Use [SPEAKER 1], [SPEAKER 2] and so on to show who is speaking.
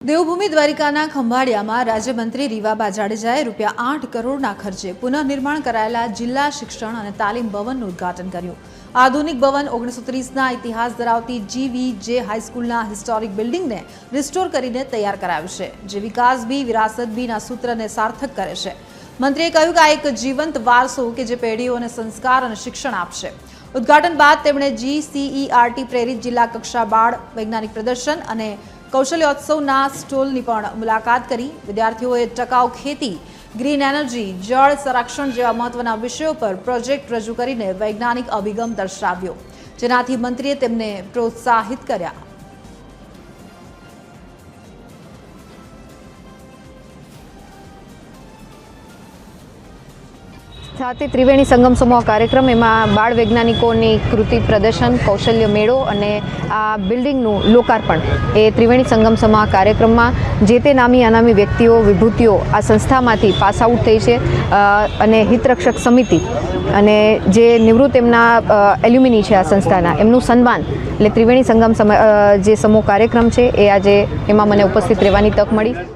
[SPEAKER 1] દેવભૂમિ દ્વારિકાના ખંભાળિયામાં રાજ્યમંત્રી રીવાબા જાડેજાએ ₹8 કરોડના ખર્ચે પુનઃનિર્માણ કરાયેલા જિલ્લા શિક્ષણ અને તાલીમ ભવનનું ઉદ્ઘાટન કર્યું। આધુનિક ભવન 1930ના ઇતિહાસ ધરાવતી GVJ હાઈસ્કૂલના હિસ્ટોરિક બિલ્ડિંગને રિસ્ટોર કરીને તૈયાર કરાયું છે, જે વિકાસ બી વિરાસત બીના સૂત્રને સાર્થક કરે છે। મંત્રીએ કહ્યું કે આ એક જીવંત વારસો કે જે પેઢીઓને સંસ્કાર અને શિક્ષણ આપશે। ઉદ્ઘાટન બાદ તેમણે GCERT પ્રેરિત જિલ્લા કક્ષા બાળ વૈજ્ઞાનિક પ્રદર્શન અને કૌશલ્યોત્સવના સ્ટોલની પણ મુલાકાત કરી। વિદ્યાર્થીઓએ ટકાઉ ખેતી, ગ્રીન એનર્જી, જળ સંરક્ષણ જેવા મહત્વના વિષયો પર પ્રોજેક્ટ રજૂ કરીને વૈજ્ઞાનિક અભિગમ દર્શાવ્યો, જેનાથી મંત્રીએ તેમને પ્રોત્સાહિત કર્યા।
[SPEAKER 2] સાથે ત્રિવેણી સંગમ સમૂહ કાર્યક્રમ એમાં બાળ વૈજ્ઞાનિકોની કૃતિ પ્રદર્શન, કૌશલ્ય મેળો અને આ બિલ્ડિંગનું લોકાર્પણ એ ત્રિવેણી સંગમ સમૂહ કાર્યક્રમમાં જે તે નામી અનામી વ્યક્તિઓ, વિભૂતિઓ આ સંસ્થામાંથી પાસ આઉટ થઈ છે અને હિતરક્ષક સમિતિ અને જે નિવૃત્ત એમના એલ્યુમિની છે આ સંસ્થાના, એમનું સન્માન એટલે ત્રિવેણી સંગમ જે સમૂહ કાર્યક્રમ છે એ આજે એમાં મને ઉપસ્થિત રહેવાની તક મળી।